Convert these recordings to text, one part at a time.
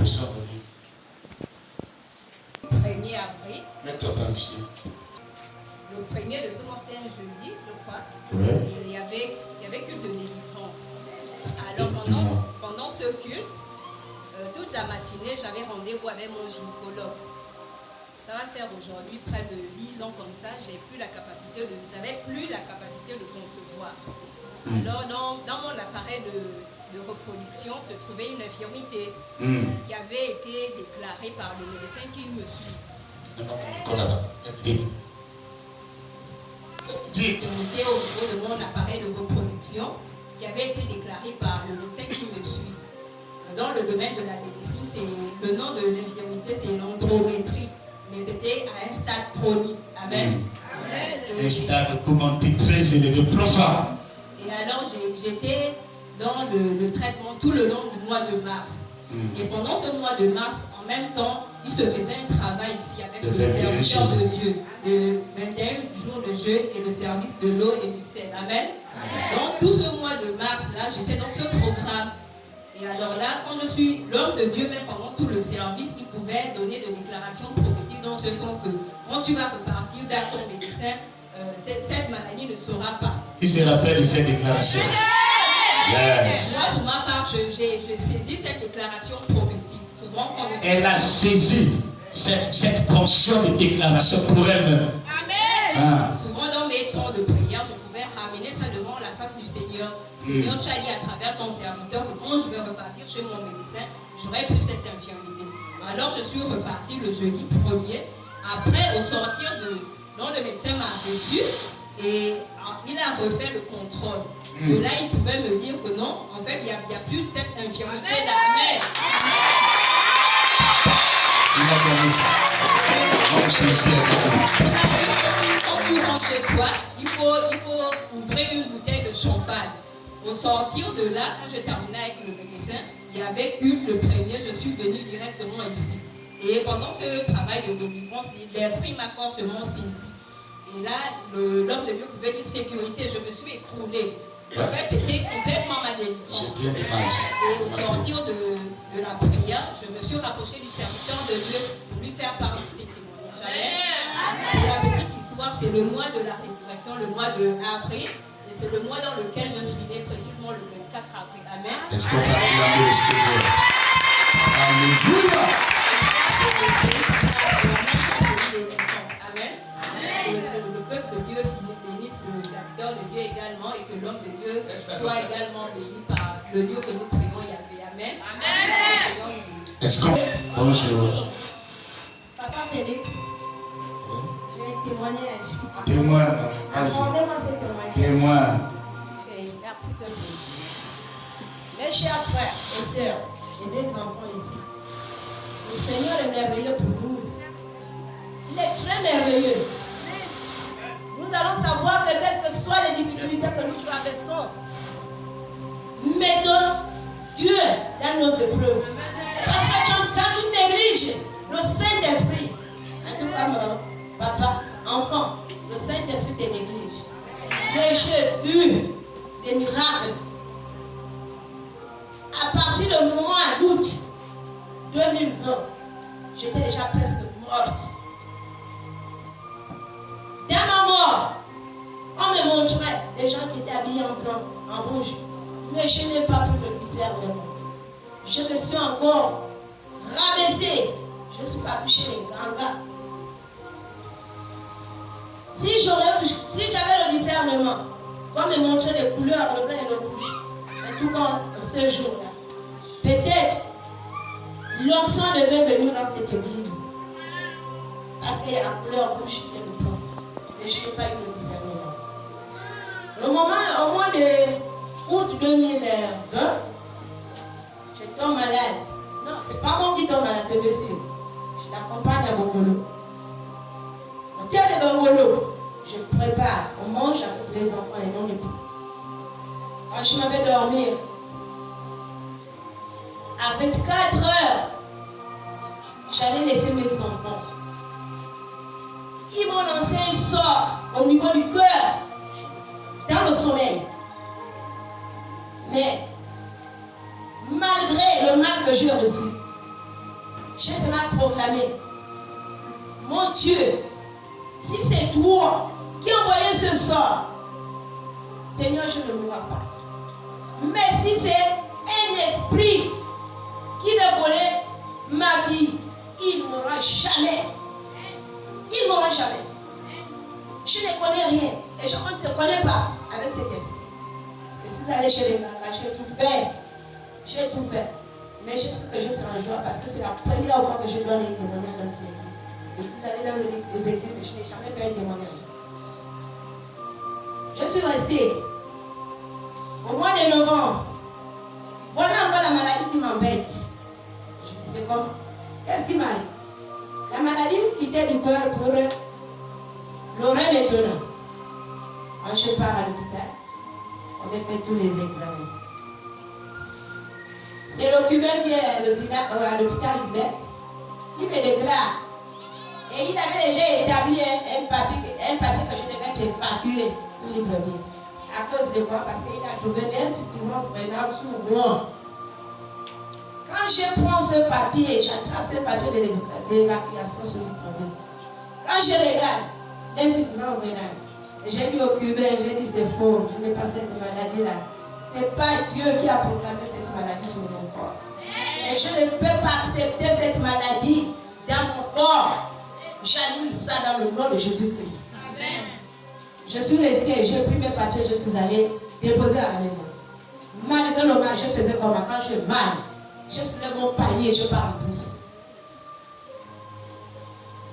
sont venus. 1er avril. Mets-toi par ici. Le premier de ce mois, c'était un jeudi, je crois. Ouais. Il y avait culte de délivrance. Alors pendant ce culte, toute la matinée, j'avais rendez-vous avec mon gynécologue. Ça va faire aujourd'hui près de 10 ans comme ça, j'avais plus la capacité de concevoir. Alors dans mon appareil de reproduction se trouvait une infirmité qui avait été déclarée par le médecin qui me suit. C'était au niveau de mon appareil de reproduction qui avait été déclaré par le médecin qui me suit. Dans le domaine de la médecine, le nom de l'infirmité, c'est l'endométrie. Mais c'était à un stade chronique. Amen. Un stade commenté très élevé, profond. Et alors j'étais dans le traitement tout le long du mois de mars. Et pendant ce mois de mars, en même temps, il se faisait un travail ici avec le serviteur de Dieu. De 21 jours de jeûne et le service de l'eau et du sel. Amen. Donc tout ce mois de mars là, j'étais dans ce programme. Et alors là, quand je suis l'homme de Dieu, même pendant tout le service, il pouvait donner des déclarations prophétiques dans ce sens que quand tu vas repartir vers ton médecin, cette maladie ne sera pas. Il se rappelle de cette déclaration. Yes. Moi, pour ma part, j'ai saisi cette déclaration prophétique. Souvent, quand elle a saisi cette portion de déclaration pour elle-même. Amen. Souvent, dans mes temps de prière, je pouvais ramener ça devant la face du Seigneur. Seigneur, tu as dit à travers ton serviteur que quand je vais repartir chez mon médecin, j'aurai plus cette infirmité. Alors, je suis repartie le jeudi 1er. Après, au sortir donc le médecin m'a reçu et il a refait le contrôle. Et là, il pouvait me dire que non, en fait, il n'y a plus cette infirmité-là. Amen. Quand tu rentres chez toi, il faut ouvrir une bouteille de champagne. Au sortir de là, quand je terminais avec le médecin, il y avait culte le premier, je suis venue directement ici. Et pendant ce travail de délivrance, l'esprit m'a fortement saisi. Et là, l'homme de Dieu pouvait dire sécurité, je me suis écroulée. En fait, c'était complètement ma délivrance. Et au sortir de la prière, je me suis rapprochée du serviteur de Dieu pour lui faire part de ses témoignages. Amen. Et la petite histoire, c'est le mois de la résurrection, le mois de avril. Et c'est le mois dans lequel je suis née, précisément le 24 avril. Amen. Est-ce qu'on peut acclamer le Seigneur? Alléluia. Amen. Et le peuple de Dieu bénisse le serviteur de Dieu également et que l'homme de Dieu soit également béni par le Dieu que nous prions, Yahvé. Amen. Amen. Est-ce qu'on... Bonjour. Papa Félix, j'ai un témoignage. Témoin. Accordez-moi ce témoignage. Témoin. Merci beaucoup. Mes chers frères et sœurs et des enfants ici, le Seigneur est merveilleux pour nous. Il est très merveilleux. Nous allons savoir que quelles que soient les difficultés que nous traversons, mettons Dieu dans nos épreuves. Parce que quand tu négliges le Saint-Esprit, en tout cas, papa, enfant, le Saint-Esprit te néglige. Mais j'ai vu des miracles. À partir du mois d'août 2020, j'étais déjà presque morte. Dès ma mort, on me montrait des gens qui étaient habillés en blanc, en rouge. Mais je n'ai pas pu le discernement. Je me suis encore rabaissée. Je ne suis pas touchée les gangas. Si j'avais le discernement, on me montrait les couleurs, le blanc et le rouge. En tout cas, ce jour-là, peut-être l'onction devait venir dans cette église. Parce qu'il y a la couleur rouge et le blanc. Et je n'ai pas eu le discernement. Au mois de août 2020, je tombe malade. Non, c'est pas moi qui tombe malade, c'est monsieur. Je l'accompagne à Bongolo. Au thé de Bongolo, je prépare, on mange avec les enfants et mon époux. Quand je m'avais dormi, à 24 heures, j'allais laisser mes enfants. Ils m'ont lancé un sort au niveau du cœur, dans le sommeil. Mais, malgré le mal que j'ai reçu, j'ai seulement proclamé. Mon Dieu, si c'est toi qui as envoyé ce sort, Seigneur, je ne mourrai pas. Mais si c'est un esprit qui veut voler ma vie, il ne mourra jamais. Il ne mourra jamais. Je ne connais rien. Et je ne te connais pas avec cet esprit. Je suis allée chez les mamans, j'ai tout fait. J'ai tout fait. Mais je sais que je serai en joie parce que c'est la première fois que je donne un témoignage dans une église. Je suis allée dans des églises, mais je n'ai jamais fait un témoignage. Je suis restée. Au mois de novembre, voilà encore la maladie qui m'embête. Je me disais comment? Qu'est-ce qui m'arrive? La maladie quittait du cœur pour l'oreille maintenant. Quand je pars à l'hôpital, on a fait tous les examens. C'est le cubain qui est à l'hôpital Hubert. Il me déclare. Et il avait déjà établi un papier que je devais te facturer tout librement. À cause de quoi? Parce qu'il a trouvé l'insuffisance rénale sur moi. Quand je prends ce papier, j'attrape ce papier d'évacuation sur le problème. Quand je regarde l'insuffisance rénale, j'ai dit au cubain, j'ai dit c'est faux, je n'ai pas cette maladie-là. Ce n'est pas Dieu qui a proclamé cette maladie sur mon corps. Et je ne peux pas accepter cette maladie dans mon corps. J'annule ça dans le nom de Jésus-Christ. Amen. Je suis restée, j'ai pris mes papiers, je suis allée déposer à la maison. Malgré le mal, je faisais comme quand j'ai mal. Je soulève mon panier et je pars en brousse.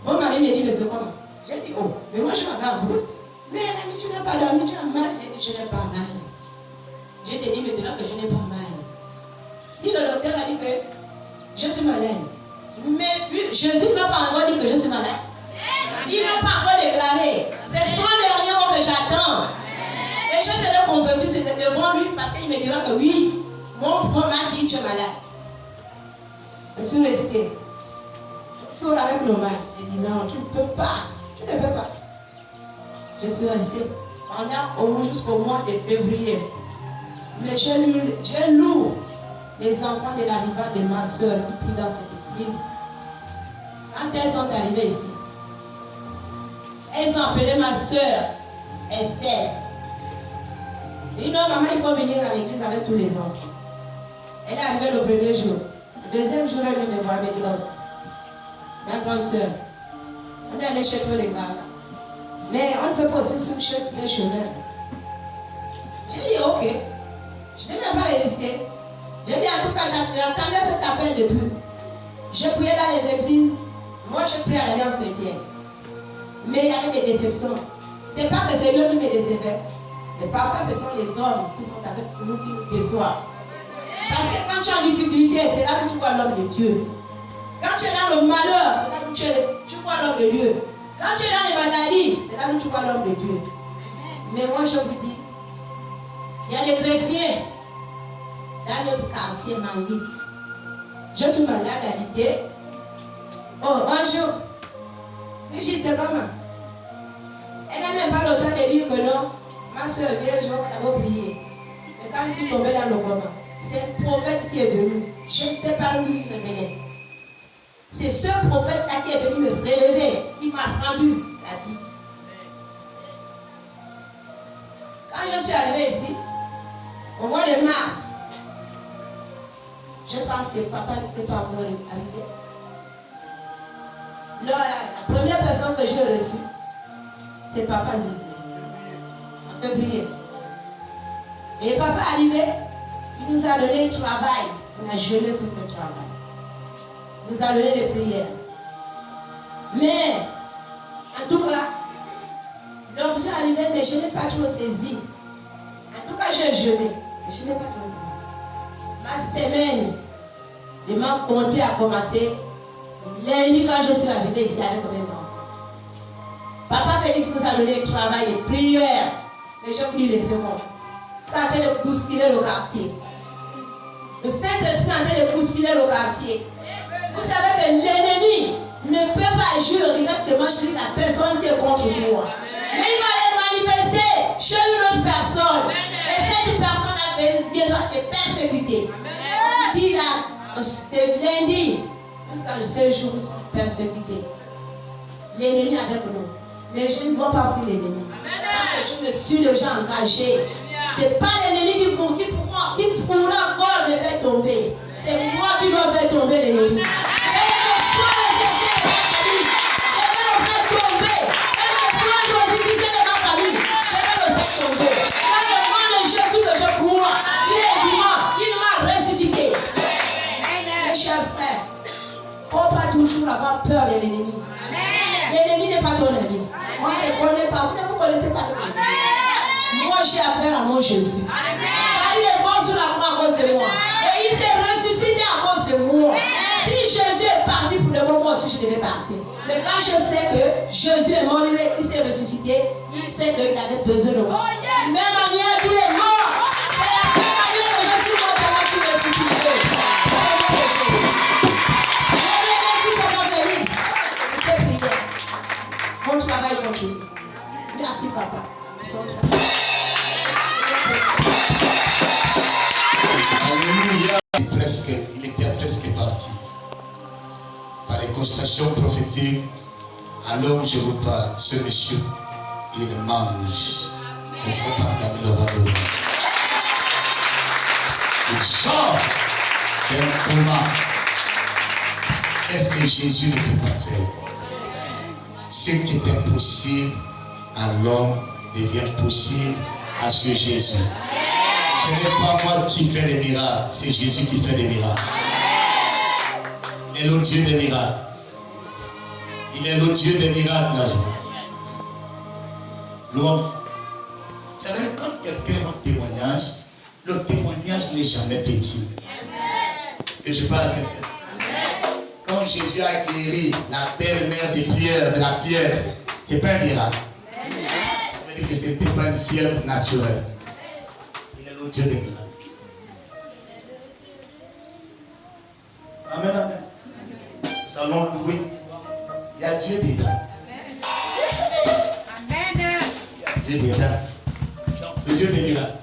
Mon mari me dit, mais c'est comment? J'ai dit, oh, mais moi je m'en vais en brousse. Mais elle a dit, tu n'as pas dormi, tu as mal. J'ai dit, je n'ai pas mal. Je te dis maintenant que je n'ai pas mal. Si le docteur a dit que je suis malade, mais Jésus ne m'a pas encore dit que je suis malade. Il ne m'a pas encore déclaré. C'est son dernier mot que j'attends. Et je serai convaincu, c'était devant lui parce qu'il me dira que oui, mon m'a dit tu es malade. Je suis restée. Toujours avec le mal. J'ai dit non, tu ne peux pas. Tu ne peux pas. Je suis restée pendant au moins jusqu'au mois de février. Mais j'ai loué les enfants de la rivale de ma soeur qui prient dans cette église. Quand elles sont arrivées ici, elles ont appelé ma soeur Esther. Et non, maman, il faut venir à l'église avec tous les enfants. Elle est arrivée le premier jour. Le deuxième jour, elle me voit avec l'autre. Ma grande soeur. On est allé chez tous les gars. Mais on ne peut pas aussi sur le chemin. J'ai dit ok. Je n'ai même pas résisté. J'ai dit en tout cas, j'attendais cet appel depuis. Je priais dans les églises. Moi, je prie à l'Alliance chrétienne. Mais il y avait des déceptions. Ce n'est pas que c'est Dieu qui me décevait. Mais parfois, ce sont les hommes qui sont avec nous qui nous déçoivent. Parce que quand tu es en difficulté, c'est là que tu vois l'homme de Dieu. Quand tu es dans le malheur, c'est là où tu vois l'homme de Dieu. Quand tu es dans les maladies, c'est là où tu vois l'homme de Dieu. Mais moi, je vous dis, il y a des chrétiens dans notre quartier Mangui. Je suis malade à l'idée. Oh, bonjour. Brigitte, c'est comment? Elle n'a même pas le temps de dire que non. Ma soeur vient, je vais d'abord prier. Mais quand je suis tombée dans le coma, c'est un prophète qui est venu. Je ne sais pas où il me venait. C'est ce prophète-là qui est venu me relever, qui m'a rendu la vie. Quand je suis arrivée ici, au mois de mars, je pense que papa n'était pas encore arrivé. Là, la première personne que j'ai reçue, c'est papa Jésus. On peut prier. Et papa arrivé, il nous a donné un travail. On a gelé sur ce travail. Il nous a donné des prières. Mais, en tout cas, l'onction est arrivée, mais je n'ai pas trop saisi. En tout cas, j'ai jeûné, mais je n'ai pas trop saisi. Ma semaine de ma bonté a commencé lundi quand je suis arrivée ici avec mes enfants. Papa Félix nous a donné un travail de prière. Mais je vous dis, laissez-moi. Ça a en train de bousculer le quartier. Le Saint-Esprit est en train de bousculer le quartier. Vous savez que l'ennemi ne peut pas agir directement sur la personne qui est contre moi. Mais il va aller manifester chez une autre personne. Et cette personne viendra te persécuter. Il dit là, lundi, jusqu'à ce jour, nous sommes persécutés. L'ennemi avec nous. Mais je ne vois pas plus l'ennemi. Je me suis déjà engagé. Ce n'est pas l'ennemi qui pourra encore me faire tomber. C'est moi qui dois faire tomber l'ennemi. Toujours avoir peur de l'ennemi. L'ennemi n'est pas ton ami. Moi, je ne connais pas. Vous ne vous connaissez pas. Moi, j'ai affaire à mon Jésus. Car il est mort sur la croix à cause de moi. Et il s'est ressuscité à cause de moi. Si Jésus est parti pour le moment, moi aussi je devais partir. Mais quand je sais que Jésus est mort, il s'est ressuscité, il sait qu'il avait besoin de moi. Même manière qu'il est mort. C'est la même manière que je suis mort pour moi, je suis ressuscité. Mon travail continue. Merci, papa. Alléluia. Il était presque parti. Par les constations prophétiques, à l'heure où je vous parle, ce monsieur, il mange. Est-ce qu'on peut acclamer le roi de roi? Il sort d'un coma. Est-ce que Jésus ne peut pas faire? Ce qui est impossible à l'homme devient possible à ce Jésus. Ce n'est pas moi qui fais des miracles, c'est Jésus qui fait des miracles. Il est le Dieu des miracles. Il est le Dieu des miracles, là. L'homme, vous savez, quand quelqu'un rend témoignage, le témoignage n'est jamais petit. Est-ce que je parle à quelqu'un? Quand Jésus a guéri la belle-mère de Pierre de la fièvre, ce n'est pas un miracle. Ça veut dire que ce n'était pas une fièvre naturelle. Il est le Dieu des miracles. Amen, amen. Nous allons louer. Il y a Dieu dedans. Amen. Il y a Dieu dedans. Le Dieu des miracles.